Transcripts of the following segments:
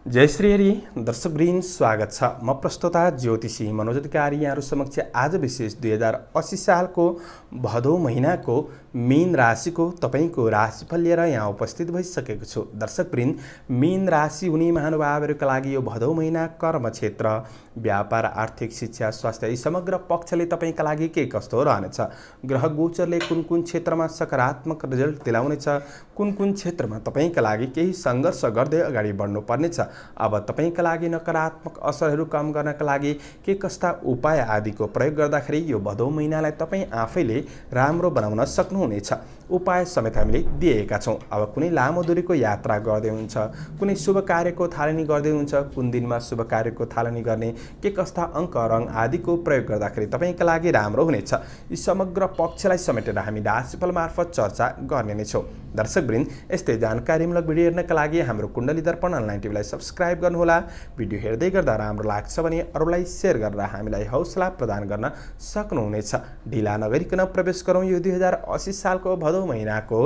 जय श्री हरि दर्शकवृन्द स्वागत छ। म प्रस्तोता ज्योतिषी मनोज अधिकारी यहाँहरु समक्ष आज विशेष 2080 सालको भदौ महिनाको मीन राशिको तपाईको राशिफल लिएर यहाँ उपस्थित भइसकेको छु। दर्शकवृन्द, मीन राशि हुने महानुभावहरुका लागि यो भदौ महिना कर्म क्षेत्र, व्यापार, आर्थिक, शिक्षा, स्वास्थ्य यी समग्र पक्षले तपाईका लागि के कस्तो रहनेछ, ग्रह गोचरले कुन कुन क्षेत्रमा सकारात्मक रिजल्ट दिलाउनेछ, कुन कुन क्षेत्रमा तपाईका लागि केही संघर्ष गर्दै अगाडि बढ्नु पर्नेछ, अब तपाईका लागि नकारात्मक असरहरू कम गर्नका लागि के कस्ता उपाय आदिको प्रयोग गर्दाखेरि यो भदौ महिनालाई तपाई आफैले राम्रो बनाउन सक्नुहुनेछ। उपाय समेत हामीले दिएका छौं। अब कुनै लामो दूरीको यात्रा गर्दै हुन्छ, कुनै शुभ कार्यको थालनी गर्दै हुन्छ, कुन दिनमा शुभ कार्यको थालनी गर्ने, के कस्ता अंक रंग आदिको प्रयोग गर्दाखेरि तपाईका लागि राम्रो हुनेछ, यी समग्र पक्षलाई समेटेर हामी राशिफल मार्फत चर्चा गर्ने नै छौं। दर्शकवृन्द, यस्तै जानकारीमूलक भिडियो हेर्नका लागि हाम्रो कुण्डली दर्पण अनलाइन टिभीलाई सब्स्क्राइब गर्नुहोला। भिडियो हेर्दै गर्दा राम्रो लाग्छ भने अरूलाई शेयर गरेर हामीलाई हौसला प्रदान गर्न सक्नुहुनेछ। ढिला नगरिकन प्रवेश गरौं यो 2080 सालको भदौ महिनाको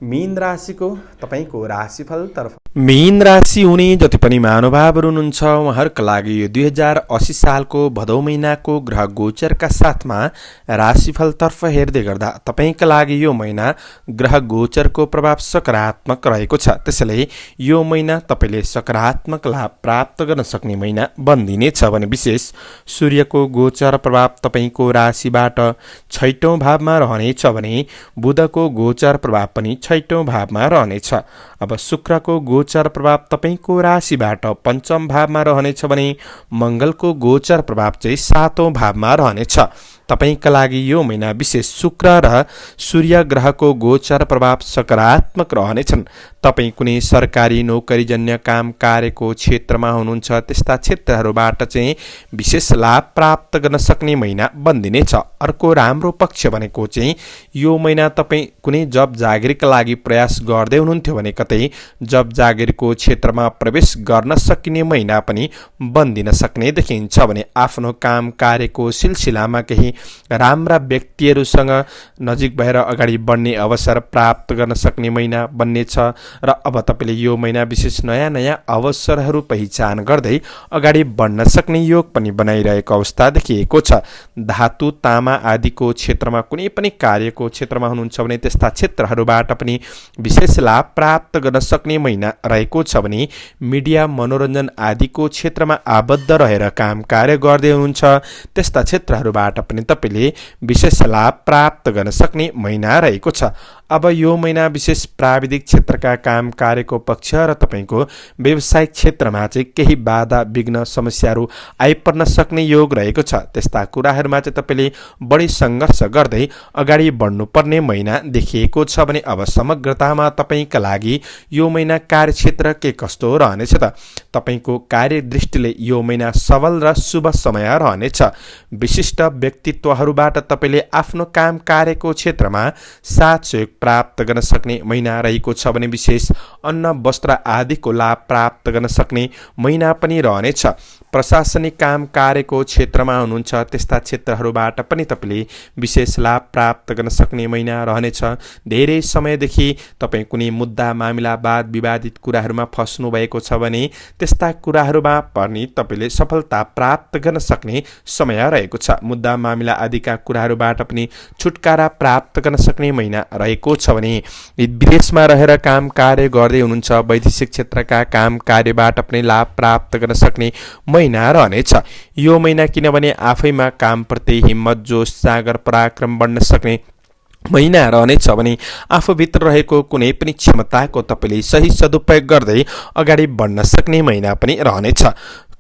मीन राशिको तपाईको राशिफल तर्फ। मीन राशि हुने जति पनि महानुभावहरु हुनुहुन्छ उहाँहरुका लागि यो 2080 सालको भदौ महिनाको ग्रह गोचरका साथमा राशिफल तर्फ हेर्दै गर्दा तपाईका लागि यो महिना ग्रह गोचरको प्रभाव सकारात्मक रहेको छ। त्यसैले यो महिना तपाईले सकारात्मक लाभ प्राप्त गर्न सक्ने महिना बन्दिनेछ भने विशेष सूर्यको गोचर प्रभाव तपाईको राशिबाट 6औं भावमा रहनेछ भने बुधको गोचर प्रभाव पनि 6औं भावमा रहनेछ। अब शुक्रको गोचर प्रभाव तपाईको राशिबाट 5औं भावमा रहनेछ भने मंगलको गोचर प्रभाव चाहिँ 7औं भावमा रहनेछ। तपाईका लागि यो महिना विशेष शुक्र र सूर्य ग्रहको गोचर प्रभाव सकारात्मक रहनेछन्। तपाई कुनै सरकारी नोकरीजन्य काम कार्यको क्षेत्रमा हुनुहुन्छ त्यस्ता क्षेत्रहरूबाट चाहिँ विशेष लाभ प्राप्त गर्न सक्ने महिना बन्दिनेछ। अर्को राम्रो पक्ष भनेको चाहिँ यो महिना तपाई कुनै जब जागिरका लागि प्रयास गर्दै हुनुहुन्थ्यो भने कतै जब जागिरको क्षेत्रमा प्रवेश गर्न सकिने महिना पनि बन्दिन सक्ने देखिन्छ भने आफ्नो काम कार्यको सिलसिलामा केही राम्रा व्यक्तिहरूसँग नजिक भएर अगाडि बढ्ने अवसर प्राप्त गर्न सक्ने महिना बन्नेछ र अब तपाईले यो महिना विशेष नयाँ नयाँ अवसरहरू पहिचान गर्दै अगाडि बढ्न सक्ने योग पनि बनाइरहेको अवस्था देखिएको छ। धातु तामा आदिको क्षेत्रमा कुनै पनि कार्यको क्षेत्रमा हुनुहुन्छ भने त्यस्ता क्षेत्रहरूबाट पनि विशेष लाभ प्राप्त गर्न सक्ने महिना रहेको छ भने मिडिया मनोरञ्जन आदिको क्षेत्रमा आबद्ध रहेर काम कार्य गर्दै हुनुहुन्छ त्यस्ता क्षेत्रहरूबाट पनि तपाईले विशेष लाभ प्राप्त गर्न सक्ने महिना रहेको छ। अब यो महिना विशेष प्राविधिक क्षेत्रका काम कार्यको पक्ष र तपाईको व्यवसायिक क्षेत्रमा चाहिँ केही बाधा विघ्न समस्याहरू आइपर्न सक्ने योग रहेको छ। त्यस्ता कुराहरूमा चाहिँ तपाईले बढी संघर्ष गर्दै अगाडि बढ्नुपर्ने महिना देखिएको छ भने अब समग्रतामा तपाईका लागि यो महिना कार्यक्षेत्र के कस्तो रहनेछ त? तपाईको कार्य दृष्टिले यो महिना सबल र शुभ समय रहनेछ। विशिष्ट व्यक्तित्वहरूबाट तपाईले आफ्नो काम कार्यको क्षेत्रमा साथ सहयोग प्राप्त गर्न सक्ने महिना रहेको छ भने विशेष अन्न वस्त्र आदिको लाभ प्राप्त गर्न सक्ने महिना पनि रहनेछ। प्रशासनिक काम कार्यको क्षेत्रमा हुनुहुन्छ त्यस्ता क्षेत्रहरूबाट पनि तपाईले विशेष लाभ प्राप्त गर्न सक्ने महिना रहनेछ। धेरै समयदेखि तपाई कुनै मुद्दा मामिला वाद विवादित कुराहरूमा फस्नु भएको छ भने त्यस्ता कुराहरूमा पनि तपाईले सफलता प्राप्त गर्न सक्ने समय रहेको छ। मुद्दा मामिला आदिका कुराहरूबाट पनि छुटकारा प्राप्त गर्न सक्ने महिना रहेको छ भने विदेशमा रहेर काम कार्य गर्दै हुनुहुन्छ वैदेशिक क्षेत्रका काम कार्यबाट पनि लाभ प्राप्त गर्न सक्ने महिना रहनेछ। यो महिना किनभने आफैमा कामप्रति हिम्मत जोश जागर पराक्रम बढ्न सक्ने महिना रहनेछ भने आफूभित्र रहेको कुनै पनि क्षमताको तपाईले सही सदुपयोग गर्दै अगाडि बढ्न सक्ने महिना पनि रहनेछ।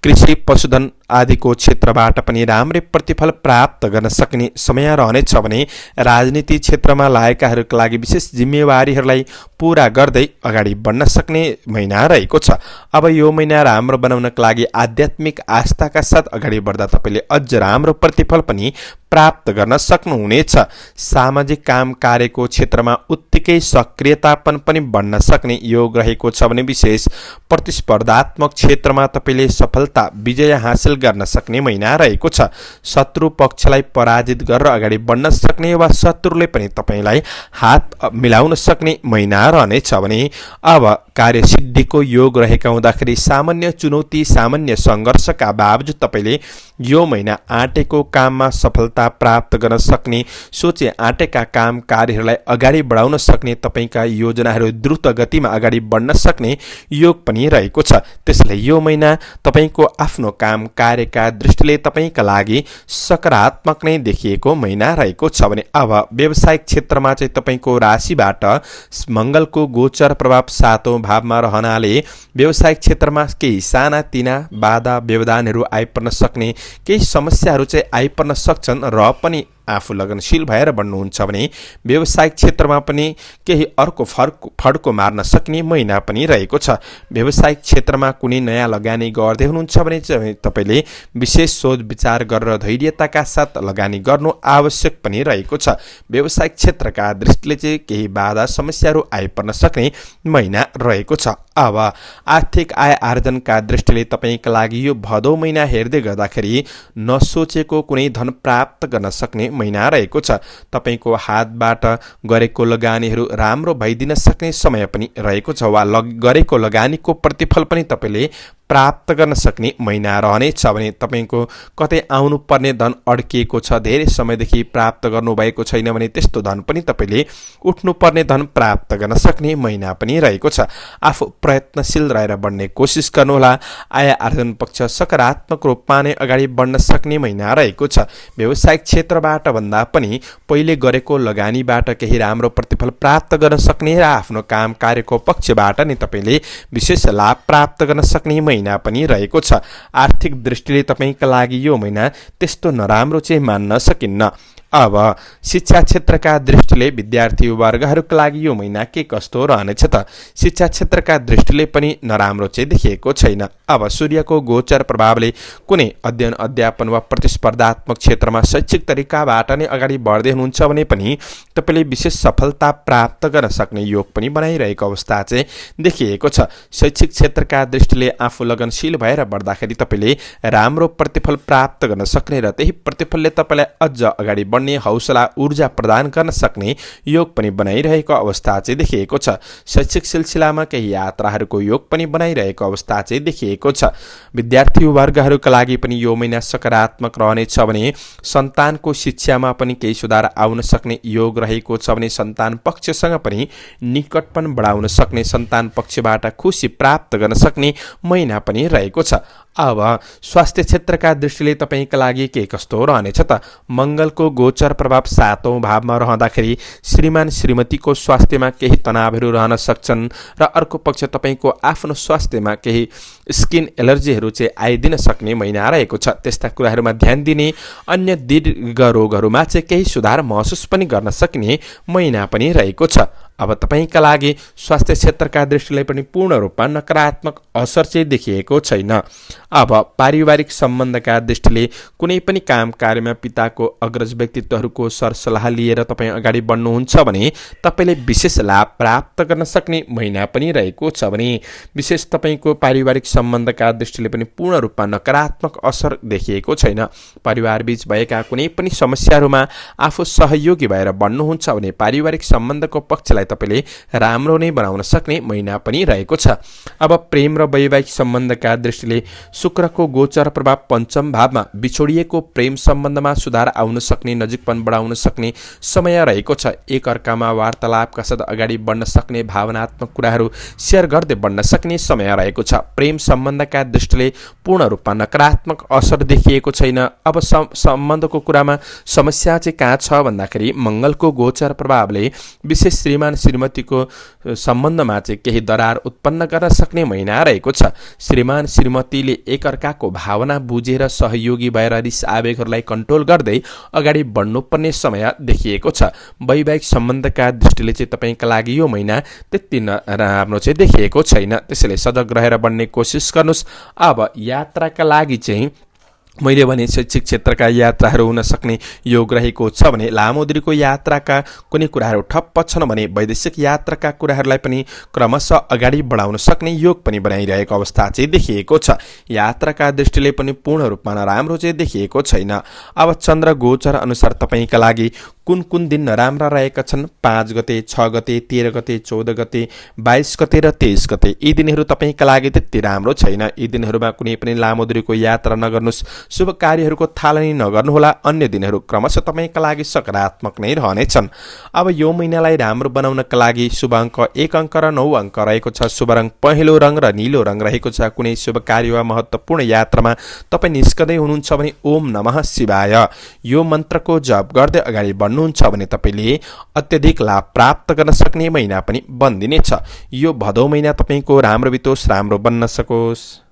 कृषि पशुधन आदिको क्षेत्रबाट पनि राम्रै प्रतिफल प्राप्त गर्न सक्ने समय रहनेछ भने राजनीति क्षेत्रमा लागेकाहरूका लागि विशेष जिम्मेवारीहरूलाई पूरा गर्दै अगाडि बढ्न सक्ने महिना रहेको छ। अब यो महिना राम्रो बनाउनका लागि आध्यात्मिक आस्थाका साथ अगाडि बढ्दा तपाईले अझ राम्रो प्रतिफल पनि प्राप्त गर्न सक्नुहुनेछ। सामाजिक काम कार्यको क्षेत्रमा उत्तिकै सक्रियतापन पनि बढ्न सक्ने योग रहेको छ भने विशेष प्रतिस्पर्धात्मक क्षेत्रमा तपाईले सफलता विजय हासिल गर्न सक्ने महिना रहेको छ। शत्रु पक्षलाई पराजित गरेर अगाडि बढ्न सक्ने वा शत्रुले पनि तपाईलाई हात मिलाउन सक्ने महिना रहनेछ भने अब कार्यसिद्धिको योग रहेका हुँदाखेरि सामान्य चुनौती सामान्य सङ्घर्षका बावजुद तपाईँले यो महिना आँटेको काममा सफलता प्राप्त गर्न सक्ने, सोचे आँटेका काम कार्यहरूलाई अगाडि बढाउन सक्ने, तपाईँका योजनाहरू द्रुत गतिमा अगाडि बढ्न सक्ने योग पनि रहेको छ। त्यसैले यो महिना तपाईँको आफ्नो काम कार्यका दृष्टिले तपाईँका लागि सकारात्मक नै देखिएको महिना रहेको छ भने अब व्यावसायिक क्षेत्रमा चाहिँ तपाईँको राशिबाट मङ्गलको गोचर प्रभाव 7औं भावमा रहनाले व्यावसायिक क्षेत्रमा केही सानातिना बाधा व्यवधानहरू आइपर्न सक्ने, केही समस्याहरू चाहिँ आइपर्न सक्छन् र पनि आफू लगनशील भएर बढ्नुहुन्छ भने व्यावसायिक क्षेत्रमा पनि केही अर्को फड्को मार्न सक्ने महिना पनि रहेको छ। व्यावसायिक क्षेत्रमा कुनै नयाँ लगानी गर्दै हुनुहुन्छ भने चाहिँ तपाईँले विशेष सोच विचार गरेर धैर्यताका साथ लगानी गर्नु आवश्यक पनि रहेको छ। व्यावसायिक क्षेत्रका दृष्टिले चाहिँ केही बाधा समस्याहरू आइपर्न सक्ने महिना रहेको छ। अब आर्थिक आय आर्जनका दृष्टिले तपाईँका लागि यो भदौ महिना हेर्दै गर्दाखेरि नसोचेको कुनै धन प्राप्त गर्न सक्ने महिना रहेको छ। तपाईँको हातबाट गरेको लगानीहरू राम्रो भइदिन सक्ने समय पनि रहेको छ वा गरेको लगानीको प्रतिफल पनि तपाईँले प्राप्त गर्न सक्ने महिना रहनेछ भने तपाईँको कतै आउनुपर्ने धन अड्किएको छ, धेरै समयदेखि प्राप्त गर्नुभएको छैन भने त्यस्तो धन पनि तपाईँले उठ्नुपर्ने धन प्राप्त गर्न सक्ने महिना पनि रहेको छ। आफू प्रयत्नशील रहेर बढ्ने कोसिस गर्नुहोला। आय आर्जन पक्ष सकारात्मक रूपमा नै अगाडि बढ्न सक्ने महिना रहेको छ। व्यावसायिक क्षेत्रबाट भन्दा पनि पहिले गरेको लगानीबाट केही राम्रो प्रतिफल प्राप्त गर्न सक्ने र आफ्नो काम कार्यको पक्षबाट नै तपाईँले विशेष लाभ प्राप्त गर्न सक्ने महिना पनि रहेको छ। आर्थिक दृष्टिले तपाईँका लागि यो महिना त्यस्तो नराम्रो चाहिँ मान्न सकिन्न। अब शिक्षा क्षेत्रका दृष्टिले विद्यार्थी वर्गहरूका लागि यो महिना के कस्तो रहनेछ त? शिक्षा क्षेत्रका दृष्टिले पनि नराम्रो चाहिँ देखिएको छैन। अब सूर्यको गोचर प्रभावले कुनै अध्ययन अध्यापन वा प्रतिस्पर्धात्मक क्षेत्रमा शैक्षिक तरिकाबाट नै अगाडि बढ्दै हुनुहुन्छ भने पनि तपाईँले विशेष सफलता प्राप्त गर्न सक्ने योग पनि बनाइरहेको अवस्था चाहिँ देखिएको छ। शैक्षिक क्षेत्रका दृष्टिले आफू लगनशील भएर बढ्दाखेरि तपाईँले राम्रो प्रतिफल प्राप्त गर्न सक्ने र त्यही प्रतिफलले तपाईँलाई अझ अगाडि बढ्ने हौसला ऊर्जा प्रदान गर्न सक्ने योग पनि बनाइरहेको अवस्था चाहिँ देखिएको छ। शैक्षिक सिलसिलामा केही यात्राहरूको योग पनि बनाइरहेको अवस्था चाहिँ देखिएको छ। विद्यार्थी वर्गहरूका लागि पनि यो महिना सकारात्मक रहनेछ भने सन्तानको शिक्षामा पनि केही सुधार आउन सक्ने योग रहेको छ भने सन्तान पक्षसँग पनि निकटपन बढाउन सक्ने, सन्तान पक्षबाट खुसी प्राप्त गर्न सक्ने महिना पनि रहेको छ। अब स्वास्थ्य क्षेत्रका दृष्टिले तपाईँका लागि के कस्तो रहनेछ त? मङ्गलको गोचर प्रभाव 7औं भावमा रहँदाखेरि श्रीमान श्रीमतीको स्वास्थ्यमा केही तनावहरू रहन सक्छन् र अर्को पक्ष तपाईँको आफ्नो स्वास्थ्यमा केही स्किन एलर्जीहरू चाहिँ आइदिन सक्ने महिना रहेको छ। त्यस्ता कुराहरूमा ध्यान दिने, अन्य दीर्घ रोगहरूमा चाहिँ केही सुधार महसुस पनि गर्न सक्ने महिना पनि रहेको छ। अब तपाईँका लागि स्वास्थ्य क्षेत्रका दृष्टिले पनि पूर्ण रूपमा नकारात्मक असर चाहिँ देखिएको छैन। अब पारिवारिक सम्बन्धका दृष्टिले कुनै पनि काम कार्यमा पिताको अग्रज व्यक्तित्वहरूको सरसल्लाह लिएर तपाईँ अगाडि बढ्नुहुन्छ भने तपाईँले विशेष लाभ प्राप्त गर्न सक्ने महिना पनि रहेको छ भने विशेष तपाईँको पारिवारिक सम्बन्धका दृष्टिले पनि पूर्ण रूपमा नकारात्मक असर देखिएको छैन। परिवारबीच भएका कुनै पनि समस्याहरूमा आफू सहयोगी भएर बढ्नुहुन्छ भने पारिवारिक सम्बन्धको पक्षलाई तपाईँले राम्रो नै बनाउन सक्ने महिना पनि रहेको छ। अब प्रेम र वैवाहिक सम्बन्धका दृष्टिले शुक्रको गोचर प्रभाव 5औं भावमा बिछोडिएको प्रेम सम्बन्धमा सुधार आउन सक्ने, नजिकपन बढाउन सक्ने समय रहेको छ। एक अर्कामा वार्तालापका साथ अगाडि बढ्न सक्ने, भावनात्मक कुराहरू सेयर गर्दै बढ्न सक्ने समय रहेको छ। प्रेम सम्बन्धका दृष्टिले पूर्ण रूपमा नकारात्मक असर देखिएको छैन। अब सम्बन्धको कुरामा समस्या चाहिँ कहाँ छ भन्दाखेरि मङ्गलको गोचर प्रभावले विशेष श्रीमान श्रीमतीको सम्बन्धमा चाहिँ केही दरार उत्पन्न गर्न सक्ने महिना रहेको छ। श्रीमान श्रीमतीले एकअर्काको भावना बुझेर सहयोगी भएर रिस आवेगहरूलाई कन्ट्रोल गर्दै अगाडि बढ्नुपर्ने समय देखिएको छ। वैवाहिक सम्बन्धका दृष्टिले चाहिँ तपाईँका लागि यो महिना त्यति राम्रो चाहिँ देखिएको छैन। त्यसैले सजग रहेर बढ्ने कोसिस गर्नुहोस्। अब यात्राका लागि चाहिँ मैले भने शैक्षिक क्षेत्रका यात्राहरू हुन सक्ने योग रहेको छ भने लामो दूरीको यात्राका कुनै कुराहरू ठप्प छन् भने वैदेशिक यात्राका कुराहरूलाई पनि क्रमशः अगाडि बढाउन सक्ने योग पनि बनाइरहेको अवस्था चाहिँ देखिएको छ। यात्राका दृष्टिले पनि पूर्ण रूपमा नराम्रो चाहिँ देखिएको छैन। अब चन्द्र गोचर अनुसार तपाईँका लागि कुन कुन दिन नराम्रा रहेका छन् 5 गते, 6 गते, 13 गते, 14 गते, 22 गते र 23 गते। यी दिनहरू तपाईँका लागि त्यति राम्रो छैन। यी दिनहरूमा कुनै पनि लामो दूरीको यात्रा नगर्नुहोस्, शुभ कार्यहरूको थालनी नगर्नुहोला। अन्य दिनहरू क्रमशः तपाईँका लागि सकारात्मक नै रहनेछन्। अब यो महिनालाई राम्रो बनाउनका लागि शुभ अङ्क 1 अङ्क र 9 अङ्क रहेको छ। शुभ रङ पहेँलो रङ र नीलो रङ रहेको छ। कुनै शुभ कार्य वा महत्त्वपूर्ण यात्रामा तपाईँ निस्कदै हुनुहुन्छ भने ओम नमः शिवाय यो मन्त्रको जप गर्दै अगाडि बढ्नुहुन्छ भने तपाईँले अत्यधिक लाभ प्राप्त गर्न सक्ने महिना पनि बन्दिनेछ। यो भदौ महिना तपाईँको राम्रो बितोस्, राम्रो बन्न सकोस्।